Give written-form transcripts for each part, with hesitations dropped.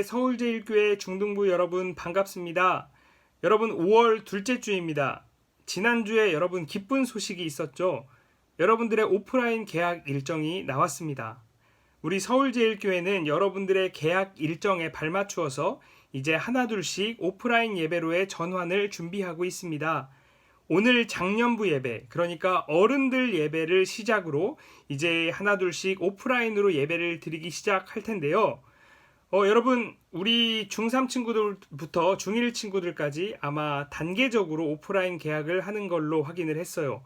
서울제일교회 중등부 여러분 반갑습니다. 여러분 5월 둘째 주입니다. 지난주에 여러분 기쁜 소식이 있었죠? 여러분들의 오프라인 개학 일정이 나왔습니다. 우리 서울제일교회는 여러분들의 개학 일정에 발맞추어서 이제 하나둘씩 오프라인 예배로의 전환을 준비하고 있습니다. 오늘 장년부 예배, 그러니까 어른들 예배를 시작으로 이제 하나둘씩 오프라인으로 예배를 드리기 시작할 텐데요. 여러분, 우리 중3 친구들부터 중1 친구들까지 아마 단계적으로 오프라인 개학을 하는 걸로 확인을 했어요.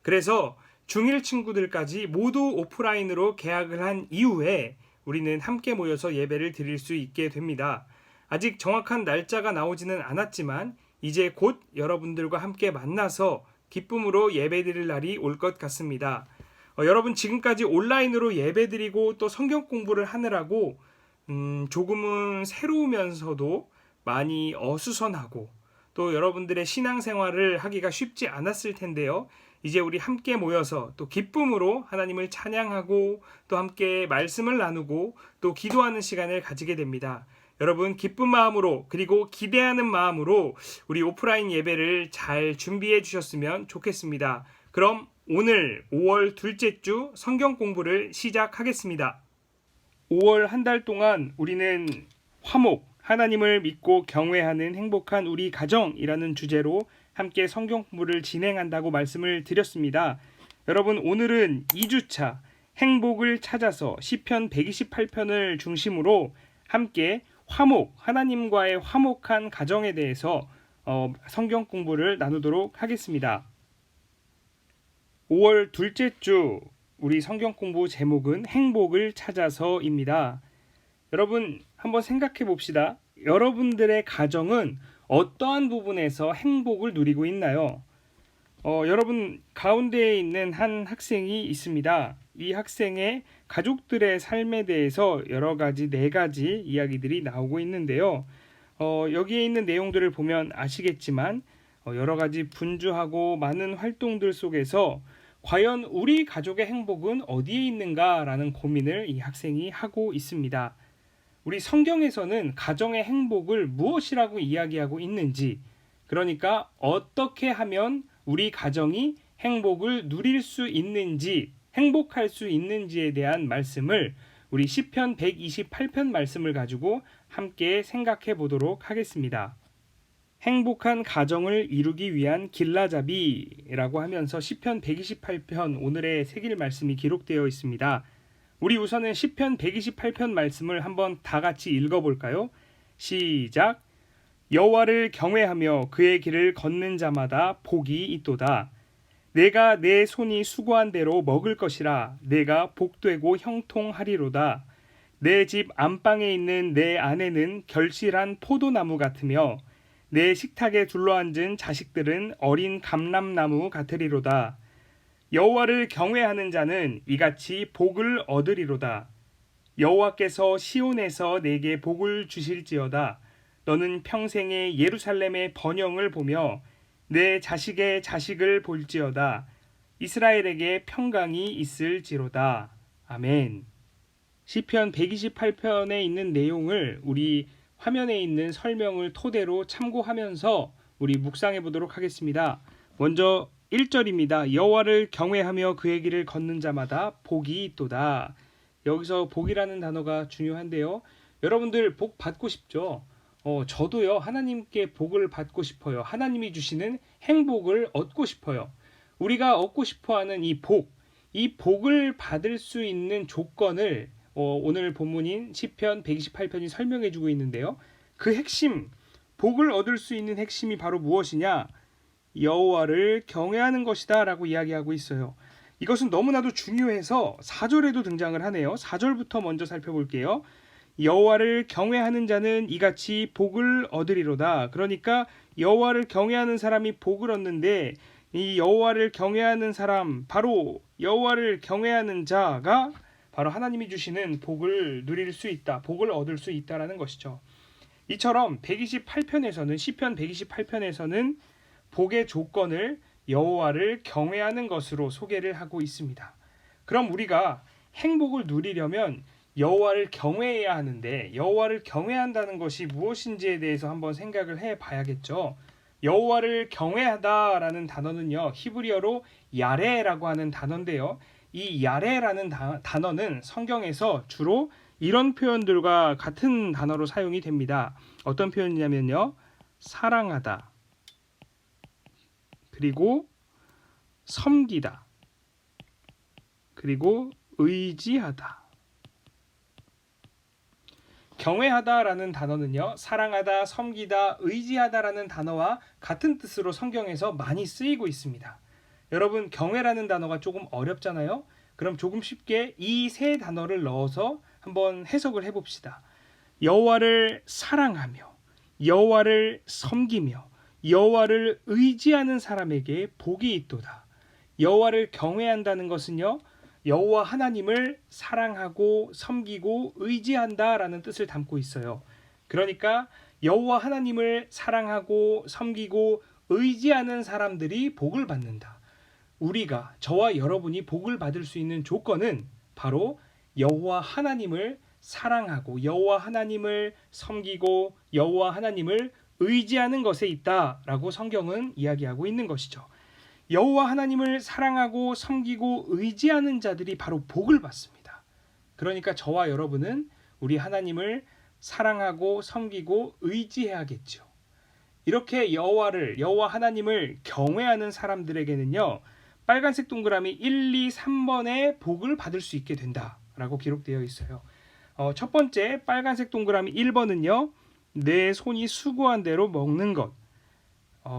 그래서 중1 친구들까지 모두 오프라인으로 개학을 한 이후에 우리는 함께 모여서 예배를 드릴 수 있게 됩니다. 아직 정확한 날짜가 나오지는 않았지만 이제 곧 여러분들과 함께 만나서 기쁨으로 예배드릴 날이 올 것 같습니다. 여러분 지금까지 온라인으로 예배드리고 또 성경 공부를 하느라고 조금은 새로우면서도 많이 어수선하고 또 여러분들의 신앙생활을 하기가 쉽지 않았을 텐데요. 이제 우리 함께 모여서 또 기쁨으로 하나님을 찬양하고 또 함께 말씀을 나누고 또 기도하는 시간을 가지게 됩니다. 여러분 기쁜 마음으로 그리고 기대하는 마음으로 우리 오프라인 예배를 잘 준비해 주셨으면 좋겠습니다. 그럼 오늘 5월 둘째 주 성경 공부를 시작하겠습니다. 5월 한 달 동안 우리는 화목, 하나님을 믿고 경외하는 행복한 우리 가정이라는 주제로 함께 성경 공부를 진행한다고 말씀을 드렸습니다. 여러분 오늘은 2주차 행복을 찾아서 시편 128편을 중심으로 함께 화목, 하나님과의 화목한 가정에 대해서 성경 공부를 나누도록 하겠습니다. 5월 둘째 주 우리 성경 공부 제목은 행복을 찾아서입니다. 여러분 한번 생각해 봅시다. 여러분들의 가정은 어떠한 부분에서 행복을 누리고 있나요? 여러분 가운데에 있는 한 학생이 있습니다. 이 학생의 가족들의 삶에 대해서 여러 가지 4가지 이야기들이 나오고 있는데요. 여기에 있는 내용들을 보면 아시겠지만 여러 가지 분주하고 많은 활동들 속에서 과연 우리 가족의 행복은 어디에 있는가라는 고민을 이 학생이 하고 있습니다. 우리 성경에서는 가정의 행복을 무엇이라고 이야기하고 있는지, 그러니까 어떻게 하면 우리 가정이 행복을 누릴 수 있는지, 행복할 수 있는지에 대한 말씀을 우리 시편 128편 말씀을 가지고 함께 생각해 보도록 하겠습니다. 행복한 가정을 이루기 위한 길라잡이라고 하면서 시편 128편 오늘의 새길 말씀이 기록되어 있습니다. 우리 우선은 시편 128편 말씀을 한번 다 같이 읽어볼까요? 시작! 여호와를 경외하며 그의 길을 걷는 자마다 복이 있도다. 내가 내 손이 수고한 대로 먹을 것이라. 내가 복되고 형통하리로다. 내 집 안방에 있는 내 아내는 결실한 포도나무 같으며 내 식탁에 둘러앉은 자식들은 어린 감람나무 같으리로다. 여호와를 경외하는 자는 이같이 복을 얻으리로다. 여호와께서 시온에서 내게 복을 주실지어다. 너는 평생에 예루살렘의 번영을 보며 내 자식의 자식을 볼지어다. 이스라엘에게 평강이 있을지로다. 아멘. 시편 128편에 있는 내용을 우리 화면에 있는 설명을 토대로 참고하면서 우리 묵상해 보도록 하겠습니다. 먼저 1절입니다. 여호와를 경외하며 그의 길을 걷는 자마다 복이 있도다. 여기서 복이라는 단어가 중요한데요. 여러분들 복 받고 싶죠? 저도요. 하나님께 복을 받고 싶어요. 하나님이 주시는 행복을 얻고 싶어요. 우리가 얻고 싶어하는 이 복을 받을 수 있는 조건을 오늘 본문인 시편 128편이 설명해주고 있는데요. 그 핵심, 복을 얻을 수 있는 핵심이 바로 무엇이냐? 여호와를 경외하는 것이다 라고 이야기하고 있어요. 이것은 너무나도 중요해서 4절에도 등장을 하네요. 4절부터 먼저 살펴볼게요. 여호와를 경외하는 자는 이같이 복을 얻으리로다. 그러니까 여호와를 경외하는 사람이 복을 얻는데 이 여호와를 경외하는 사람, 바로 여호와를 경외하는 자가 바로 하나님이 주시는 복을 누릴 수 있다. 복을 얻을 수 있다라는 것이죠. 이처럼 128편에서는 시편 128편에서는 복의 조건을 여호와를 경외하는 것으로 소개를 하고 있습니다. 그럼 우리가 행복을 누리려면 여호와를 경외해야 하는데 여호와를 경외한다는 것이 무엇인지에 대해서 한번 생각을 해봐야겠죠. 여호와를 경외하다라는 단어는요, 히브리어로 야레라고 하는 단어인데요. 이 야레라는 단어는 성경에서 주로 이런 표현들과 같은 단어로 사용이 됩니다. 어떤 표현이냐면요, 사랑하다, 그리고 섬기다, 그리고 의지하다. 경외하다라는 단어는요, 사랑하다, 섬기다, 의지하다라는 단어와 같은 뜻으로 성경에서 많이 쓰이고 있습니다. 여러분, 경외라는 단어가 조금 어렵잖아요. 그럼 조금 쉽게 이 세 단어를 넣어서 한번 해석을 해봅시다. 여호와를 사랑하며, 여호와를 섬기며, 여호와를 의지하는 사람에게 복이 있도다. 여호와를 경외한다는 것은요, 여호와 하나님을 사랑하고 섬기고 의지한다라는 뜻을 담고 있어요. 그러니까 여호와 하나님을 사랑하고 섬기고 의지하는 사람들이 복을 받는다. 우리가, 저와 여러분이 복을 받을 수 있는 조건은 바로 여호와 하나님을 사랑하고 여호와 하나님을 섬기고 여호와 하나님을 의지하는 것에 있다라고 성경은 이야기하고 있는 것이죠. 여호와 하나님을 사랑하고 섬기고 의지하는 자들이 바로 복을 받습니다. 그러니까 저와 여러분은 우리 하나님을 사랑하고 섬기고 의지해야겠죠. 이렇게 여호와 하나님을 경외하는 사람들에게는요, 빨간색 동그라미 1, 2, 3번의 복을 받을 수 있게 된다라고 기록되어 있어요. 첫 번째 빨간색 동그라미 1번은요, 내 손이 수고한 대로 먹는 것.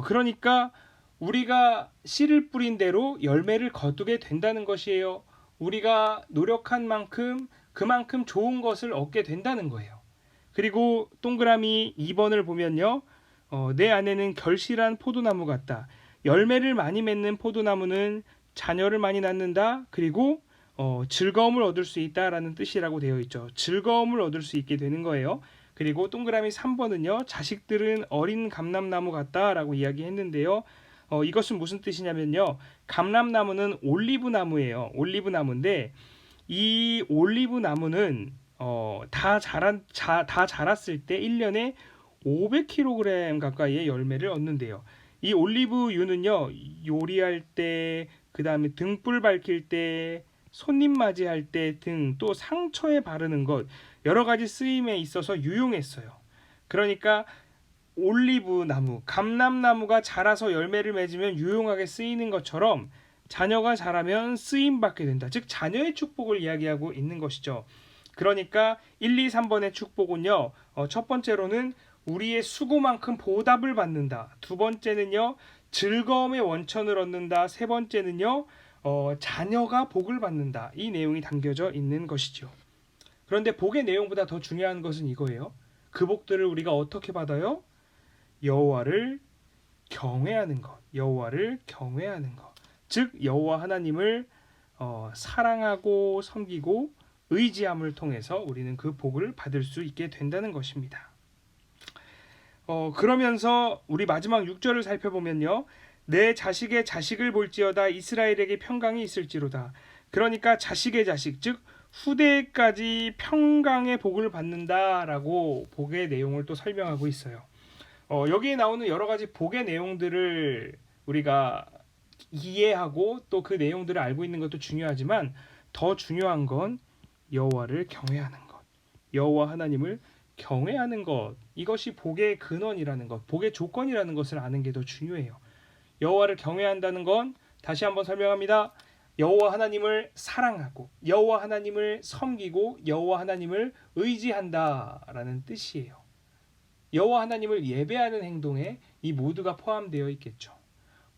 그러니까 우리가 씨를 뿌린 대로 열매를 거두게 된다는 것이에요. 우리가 노력한 만큼 그만큼 좋은 것을 얻게 된다는 거예요. 그리고 동그라미 2번을 보면요, 내 안에는 결실한 포도나무 같다. 열매를 많이 맺는 포도나무는 자녀를 많이 낳는다. 그리고 즐거움을 얻을 수 있다라는 뜻이라고 되어 있죠. 즐거움을 얻을 수 있게 되는 거예요. 그리고 동그라미 3번은요, 자식들은 어린 감람나무 같다라고 이야기했는데요. 이것은 무슨 뜻이냐면요, 감람나무는 올리브나무예요. 올리브나무인데 이 올리브나무는 다 자랐을 때 1년에 500kg 가까이의 열매를 얻는데요. 이 올리브유는요, 요리할 때, 그 다음에 등불 밝힐 때, 손님 맞이할 때 등 또 상처에 바르는 것, 여러 가지 쓰임에 있어서 유용했어요. 그러니까 올리브 나무, 감람나무가 자라서 열매를 맺으면 유용하게 쓰이는 것처럼 자녀가 자라면 쓰임 받게 된다. 즉 자녀의 축복을 이야기하고 있는 것이죠. 그러니까 1, 2, 3번의 축복은요, 첫 번째로는 우리의 수고만큼 보답을 받는다. 두 번째는요, 즐거움의 원천을 얻는다. 세 번째는요, 자녀가 복을 받는다. 이 내용이 담겨져 있는 것이죠. 그런데 복의 내용보다 더 중요한 것은 이거예요. 그 복들을 우리가 어떻게 받아요? 여호와를 경외하는 것, 여호와를 경외하는 것. 즉 여호와 하나님을 사랑하고 섬기고 의지함을 통해서 우리는 그 복을 받을 수 있게 된다는 것입니다. 그러면서 우리 마지막 6절을 살펴보면요, 내 자식의 자식을 볼지어다 이스라엘에게 평강이 있을지로다. 그러니까 자식의 자식, 즉 후대까지 평강의 복을 받는다라고 복의 내용을 또 설명하고 있어요. 여기에 나오는 여러 가지 복의 내용들을 우리가 이해하고 또 그 내용들을 알고 있는 것도 중요하지만 더 중요한 건 여호와를 경외하는 것, 여호와 하나님을 경외하는 것, 이것이 복의 근원이라는 것, 복의 조건이라는 것을 아는 게 더 중요해요. 여호와를 경외한다는 건 다시 한번 설명합니다. 여호와 하나님을 사랑하고 여호와 하나님을 섬기고 여호와 하나님을 의지한다라는 뜻이에요. 여호와 하나님을 예배하는 행동에 이 모두가 포함되어 있겠죠.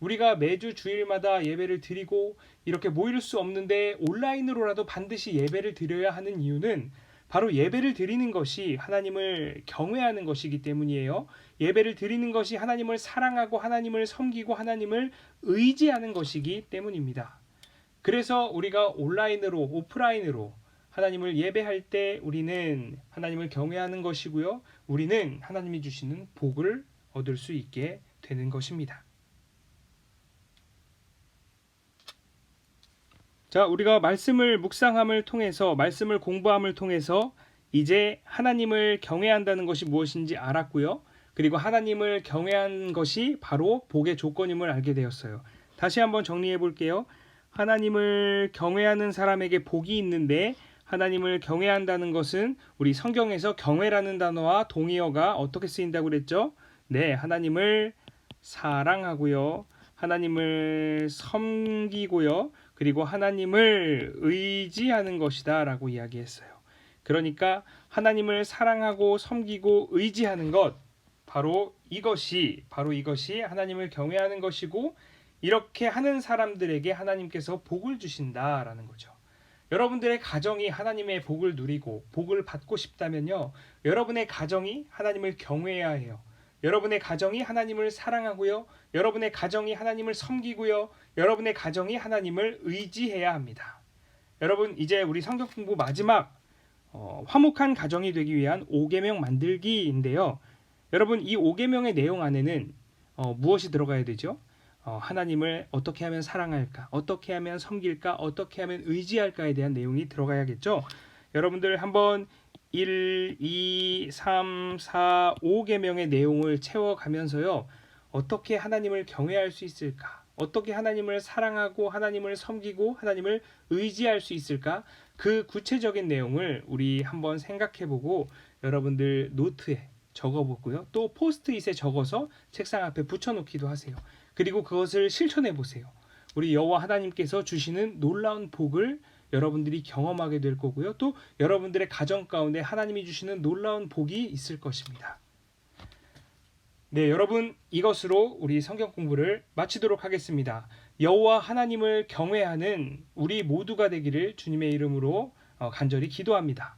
우리가 매주 주일마다 예배를 드리고 이렇게 모일 수 없는데 온라인으로라도 반드시 예배를 드려야 하는 이유는 바로 예배를 드리는 것이 하나님을 경외하는 것이기 때문이에요. 예배를 드리는 것이 하나님을 사랑하고 하나님을 섬기고 하나님을 의지하는 것이기 때문입니다. 그래서 우리가 온라인으로 오프라인으로 하나님을 예배할 때 우리는 하나님을 경외하는 것이고요. 우리는 하나님이 주시는 복을 얻을 수 있게 되는 것입니다. 자, 우리가 말씀을 묵상함을 통해서, 말씀을 공부함을 통해서 이제 하나님을 경외한다는 것이 무엇인지 알았고요. 그리고 하나님을 경외한 것이 바로 복의 조건임을 알게 되었어요. 다시 한번 정리해 볼게요. 하나님을 경외하는 사람에게 복이 있는데, 하나님을 경외한다는 것은 우리 성경에서 경외라는 단어와 동의어가 어떻게 쓰인다고 그랬죠? 네, 하나님을 사랑하고요. 하나님을 섬기고요. 그리고 하나님을 의지하는 것이다 라고 이야기했어요. 그러니까 하나님을 사랑하고 섬기고 의지하는 것, 바로 이것이 하나님을 경외하는 것이고, 이렇게 하는 사람들에게 하나님께서 복을 주신다라는 거죠. 여러분들의 가정이 하나님의 복을 누리고 복을 받고 싶다면요, 여러분의 가정이 하나님을 경외해야 해요. 여러분의 가정이 하나님을 사랑하고요, 여러분의 가정이 하나님을 섬기고요, 여러분의 가정이 하나님을 의지해야 합니다. 여러분, 이제 우리 성경 공부 마지막 화목한 가정이 되기 위한 5계명 만들기인데요. 여러분, 이 5계명의 내용 안에는 무엇이 들어가야 되죠? 하나님을 어떻게 하면 사랑할까? 어떻게 하면 섬길까? 어떻게 하면 의지할까에 대한 내용이 들어가야겠죠? 여러분들 한번 1, 2, 3, 4, 5계명의 내용을 채워가면서요. 어떻게 하나님을 경외할 수 있을까? 어떻게 하나님을 사랑하고 하나님을 섬기고 하나님을 의지할 수 있을까? 그 구체적인 내용을 우리 한번 생각해보고 여러분들 노트에 적어보고요. 또 포스트잇에 적어서 책상 앞에 붙여놓기도 하세요. 그리고 그것을 실천해 보세요. 우리 여호와 하나님께서 주시는 놀라운 복을 여러분들이 경험하게 될 거고요. 또 여러분들의 가정 가운데 하나님이 주시는 놀라운 복이 있을 것입니다. 네, 여러분, 이것으로 우리 성경 공부를 마치도록 하겠습니다. 여호와 하나님을 경외하는 우리 모두가 되기를 주님의 이름으로 간절히 기도합니다.